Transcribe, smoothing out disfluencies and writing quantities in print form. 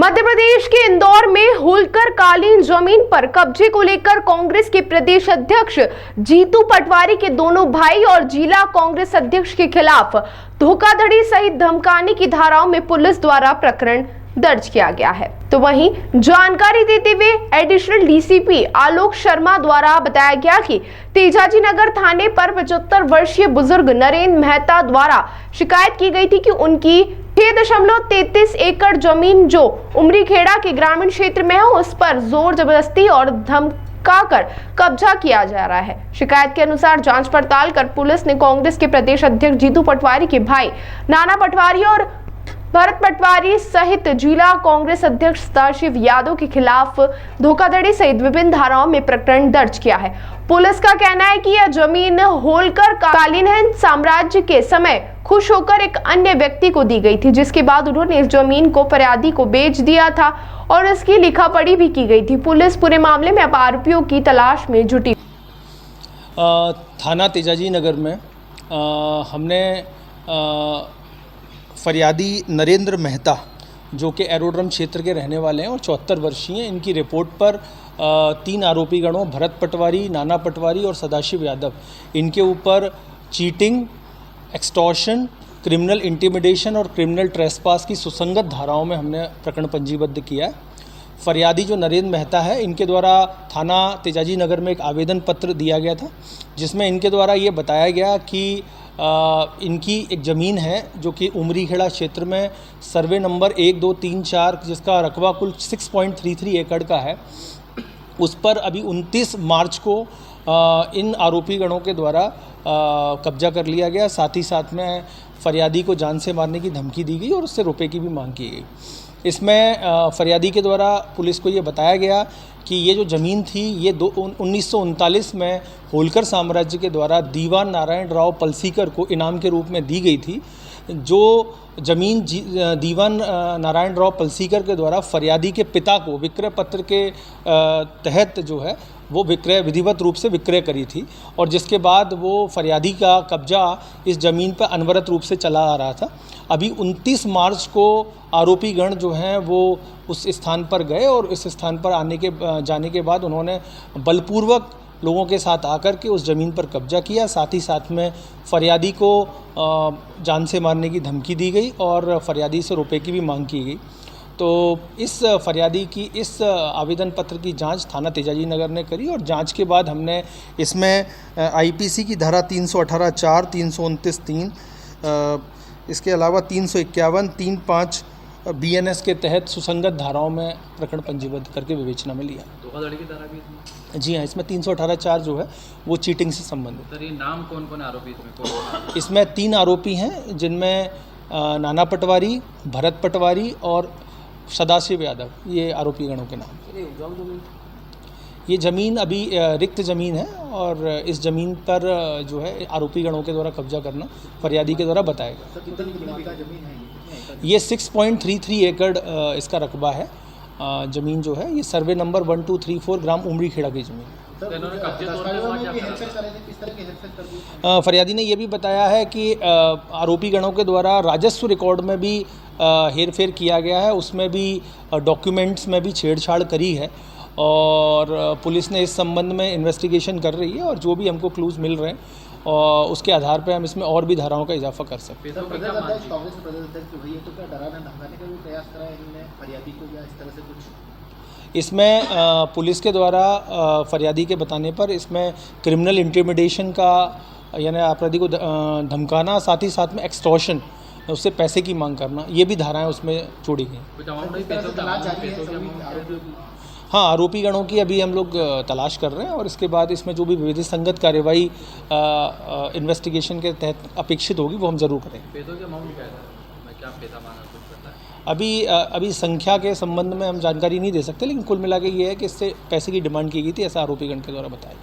मध्य प्रदेश के इंदौर में होलकर कालीन जमीन पर कब्जे को लेकर कांग्रेस के प्रदेश अध्यक्ष जीतू पटवारी के दोनों भाई और जिला कांग्रेस अध्यक्ष के खिलाफ धोखाधड़ी सहित धमकाने की धाराओं में पुलिस द्वारा प्रकरण दर्ज किया गया है। तो वहीं जानकारी देते हुए एडिशनल डीसीपी आलोक शर्मा द्वारा बताया गया कि तेजाजी नगर थाने पर 75 वर्षीय बुजुर्ग नरेंद्र मेहता द्वारा शिकायत की गई थी कि उनकी 6.33 एकड़ जमीन जो उमरीखेड़ा के ग्रामीण क्षेत्र में है उस पर जोर जबरदस्ती और धमकाकर कब्जा किया जा रहा है। शिकायत के अनुसार जांच पड़ताल कर पुलिस ने कांग्रेस के प्रदेश अध्यक्ष जीतू पटवारी के भाई नाना पटवारी और भरत पटवारी सहित जिला कांग्रेस अध्यक्ष सदाशिव यादव के खिलाफ धोखाधड़ी सहित विभिन्न धाराओं में प्रकरण दर्ज किया है। पुलिस का कहना है कि यह जमीन होलकर कालीन साम्राज्य के समय खुश होकर एक अन्य व्यक्ति को दी गई थी, जिसके बाद उन्होंने इस जमीन को फरियादी को बेच दिया था और इसकी लिखापढ़ी भी की गई थी। पुलिस पूरे मामले में अब आरोपियों की तलाश में जुटी। थाना तेजाजी नगर में हमने फरियादी नरेंद्र मेहता जो कि एरोड्रम क्षेत्र के रहने वाले हैं और 74 वर्षीय हैं, इनकी रिपोर्ट पर 3 आरोपी गणों भरत पटवारी, नाना पटवारी और सदाशिव यादव, इनके ऊपर चीटिंग, एक्सटॉर्शन, क्रिमिनल इंटिमिडेशन और क्रिमिनल ट्रेसपास की सुसंगत धाराओं में हमने प्रकरण पंजीबद्ध किया है। फरियादी जो नरेंद्र मेहता है, इनके द्वारा थाना तेजाजी नगर में एक आवेदन पत्र दिया गया था, जिसमें इनके द्वारा ये बताया गया कि इनकी एक ज़मीन है जो कि उमरीखेड़ा क्षेत्र में सर्वे नंबर 1, 2, 3, 4 जिसका रकबा कुल 6.33 एकड़ का है, उस पर अभी 29 मार्च को इन आरोपी गणों के द्वारा कब्जा कर लिया गया। साथ ही साथ में फरियादी को जान से मारने की धमकी दी गई और उससे रुपए की भी मांग की गई। इसमें फरियादी के द्वारा पुलिस को ये बताया गया कि ये जो ज़मीन थी ये 1939 में होलकर साम्राज्य के द्वारा दीवान नारायण राव पलसीकर को इनाम के रूप में दी गई थी। जो ज़मीन दीवान नारायण राव पलसीकर के द्वारा फरियादी के पिता को विक्रय पत्र के तहत जो है वो विक्रय विधिवत रूप से विक्रय करी थी और जिसके बाद वो फरियादी का कब्जा इस ज़मीन पर अनवरत रूप से चला आ रहा था। अभी 29 मार्च को आरोपी गण जो हैं वो उस स्थान पर गए और इस स्थान पर जाने के बाद उन्होंने बलपूर्वक लोगों के साथ आकर के उस ज़मीन पर कब्जा किया। साथ ही साथ में फरियादी को जान से मारने की धमकी दी गई और फरियादी से रुपए की भी मांग की गई। तो इस फरियादी की इस आवेदन पत्र की जांच थाना तेजाजी नगर ने करी और जांच के बाद हमने इसमें आईपीसी की धारा 318(4), 329(3), इसके अलावा 351, 35 बीएनएस के तहत सुसंगत धाराओं में प्रकरण पंजीबद्ध करके विवेचना में लिया। धोखाधड़ी की धारा भी इसमें? जी हाँ, इसमें 318(4) जो है वो चीटिंग से संबंधित। सर, ये नाम कौन कौन आरोपी इसमें? इसमें 3 आरोपी हैं, जिनमें नाना पटवारी, भरत पटवारी और सदाशिव यादव, ये आरोपी गणों के नाम। ये ज़मीन अभी रिक्त ज़मीन है और इस ज़मीन पर जो है आरोपी गणों के द्वारा कब्जा करना फरियादी के द्वारा बताया गया। ये 6.33 एकड़ इसका रकबा है। ज़मीन जो है ये सर्वे नंबर 1, 2, 3, 4 ग्राम उमरीखेड़ा की ज़मीन। फरियादी ने यह भी बताया है कि आरोपी गणों के द्वारा राजस्व रिकॉर्ड में भी हेरफेर किया गया है, उसमें भी डॉक्यूमेंट्स में भी छेड़छाड़ करी है और पुलिस ने इस संबंध में इन्वेस्टिगेशन कर रही है और जो भी हमको क्लूज़ मिल रहे हैं और उसके आधार पर हम इसमें और भी धाराओं का इजाफा कर सकते हैं। इसमें पुलिस के द्वारा फरियादी के बताने पर इसमें क्रिमिनल इंटिमिडेशन का यानी अपराधी को धमकाना, साथ ही साथ में एक्सटॉर्शन, उससे पैसे की मांग करना, ये भी धाराएं उसमें जोड़ी गई। हाँ, आरोपी गणों की अभी हम लोग तलाश कर रहे हैं और इसके बाद इसमें जो भी विधि संगत कार्यवाही इन्वेस्टिगेशन के तहत अपेक्षित होगी वो हम ज़रूर करेंगे। अभी संख्या के संबंध में हम जानकारी नहीं दे सकते, लेकिन कुल मिला के ये है कि इससे पैसे की डिमांड की गई थी, ऐसा आरोपी गण के द्वारा बताया।